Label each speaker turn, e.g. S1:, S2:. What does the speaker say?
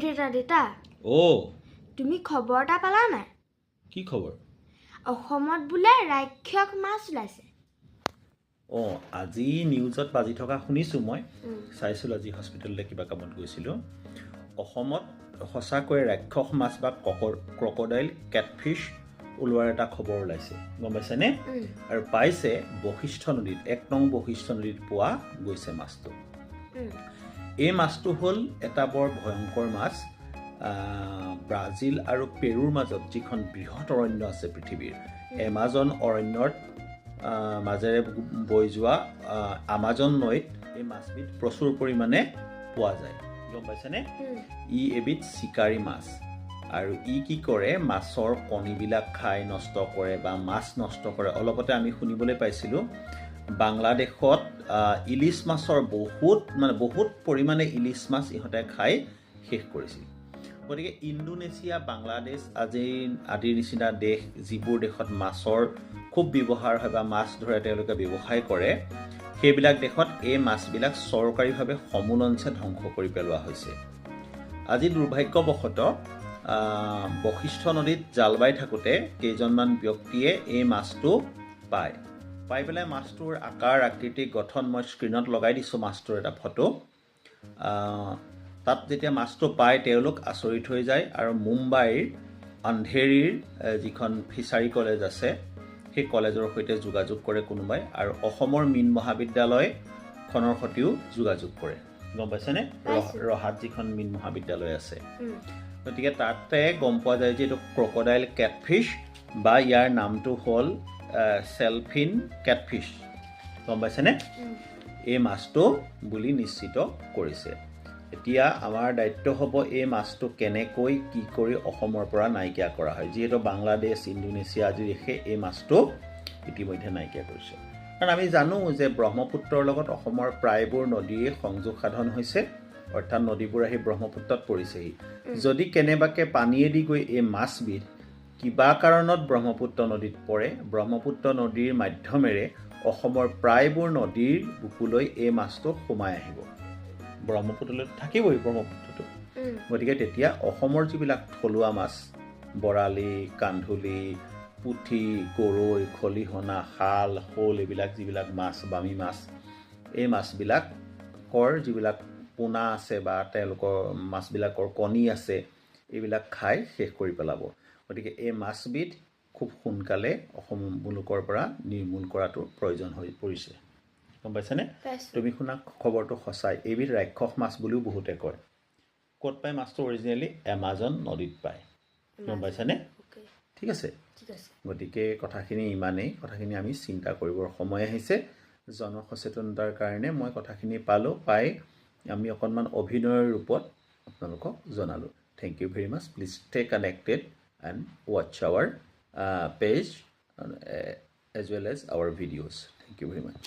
S1: দেতা দেতা তুমি খবৰ এটা পালা নাই
S2: কি খবৰ
S1: অসমত বোলে ৰাক্ষস মাছ ওলাইছে
S2: আজি নিউজত বাজি থকা শুনিছো মই চাইছিলো আজি হস্পিটেললৈ কিবা কামত গৈছিলো অসমত সঁচাকৈ ৰাক্ষস মাছ বা ক্ৰকডাইল কেটফিছ ওলোৱাৰ এটা খবৰ ওলাইছে গম পাইছেনে আৰু পাইছে বশিষ্ঠ নদীত 1 নং বশিষ্ঠ নদীত পোৱা গৈছে মাছটো এই মাছটো হ'ল এটা বৰ ভয়ংকৰ মাছ ব্ৰাজিল আৰু পেৰুৰ মাজত যিখন বৃহৎ অৰণ্য আছে পৃথিৱীৰ এমাজন অৰণ্যৰ মাজেৰে বৈ যোৱা আমাজন নৈত এই মাছবিধ প্ৰচুৰ পৰিমাণে পোৱা যায় গম পাইছেনে ই এবিধ চিকাৰী মাছ আৰু ই কি কৰে মাছৰ কণীবিলাক খাই নষ্ট কৰে বা মাছ নষ্ট কৰে অলপতে আমি শুনিবলৈ পাইছিলো বাংলাদেশত ইলিছ মাছৰ বহুত পৰিমাণে ইলিছ মাছ ইহঁতে খাই শেষ কৰিছিল গতিকে ইণ্ডোনেছিয়া বাংলাদেশ আদিৰ নিচিনা দেশ যিবোৰ দেশত মাছৰ খুব ব্যৱহাৰ হয় বা মাছ ধৰে তেওঁলোকে ব্যৱসায় কৰে সেইবিলাক দেশত এই মাছবিলাক চৰকাৰীভাৱে সমূলঞ্চে ধ্বংস কৰি পেলোৱা হৈছে আজি দুৰ্ভাগ্যবশতঃ বশিষ্ঠ নদীত জাল বাই থাকোঁতে কেইজনমান ব্যক্তিয়ে এই মাছটো পাই পেলাই মাছটোৰ আকাৰ আকৃতি গঠন মই স্ক্ৰীণত লগাই দিছোঁ মাছটোৰ এটা ফটো তাত যেতিয়া মাছটো পায় তেওঁলোক আচৰিত হৈ যায় আৰু মুম্বাইৰ অন্ধেৰীৰ যিখন ফিচাৰী কলেজ আছে সেই কলেজৰ সৈতে যোগাযোগ কৰে কোনোবাই আৰু অসমৰ মীন মহাবিদ্যালয়খনৰ সৈতেও যোগাযোগ কৰে গম পাইছেনে ৰহাত যিখন মীন মহাবিদ্যালয় আছে গতিকে তাতে গম পোৱা যায় যে এইটো ক্ৰকডাইল কেটফিছ বা ইয়াৰ নামটো হ'ল চেলফিন কেটফিছ গম পাইছেনে এই মাছটো বুলি নিশ্চিত কৰিছে এতিয়া আমাৰ দায়িত্ব হ'ব এই মাছটো কেনেকৈ কি কৰি অসমৰ পৰা নাইকিয়া কৰা হয় যিহেতু বাংলাদেশ ইণ্ডোনেছিয়া আদি দেশে এই মাছটো ইতিমধ্যে নাইকিয়া কৰিছে কাৰণ আমি জানো যে ব্ৰহ্মপুত্ৰৰ লগত অসমৰ প্ৰায়বোৰ নদীয়ে সংযোগ সাধন হৈছে অৰ্থাৎ নদীবোৰ আহি ব্ৰহ্মপুত্ৰত পৰিছেহি যদি কেনেবাকৈ পানীয়েদি গৈ এই মাছবিধ কিবা কাৰণত ব্ৰহ্মপুত্ৰ নদীত পৰে ব্ৰহ্মপুত্ৰ নদীৰ মাধ্যমেৰে অসমৰ প্ৰায়বোৰ নদীৰ বুকুলৈ এই মাছটো সোমাই আহিব ব্ৰহ্মপুত্ৰলৈ থাকিবই ব্ৰহ্মপুত্ৰটো গতিকে তেতিয়া অসমৰ যিবিলাক থলুৱা মাছ বৰালি কান্ধুলি পুঠি গৰৈ খলিহনা শাল শ'ল এইবিলাক যিবিলাক মাছ বামী মাছ এই মাছবিলাকৰ যিবিলাক পোনা আছে বা তেওঁলোকৰ মাছবিলাকৰ কণী আছে এইবিলাক খাই শেষ কৰি পেলাব গতিকে এই মাছবিধ খুব সোনকালে অসম মুলুকৰ পৰা নিৰ্মূল কৰাটো প্ৰয়োজন হৈ পৰিছে গম পাইছেনে তুমি শুনা খবৰটো সঁচাই এইবিধ ৰাক্ষস মাছ বুলিও বহুতে কয় ক'ত পায় মাছটো অৰিজিনেলি এমাজন নদীত পায় গম পাইছেনে ঠিক আছে গতিকে কথাখিনি ইমানেই কথাখিনি আমি চিন্তা কৰিবৰ সময় আহিছে জনসচেতনতাৰ কাৰণে মই কথাখিনি পাই আমি অকণমান অভিনয়ৰ ৰূপত আপোনালোকক জনালোঁ thank you very much please stay connected and ৱাটছ our page as well as our videos thank you very much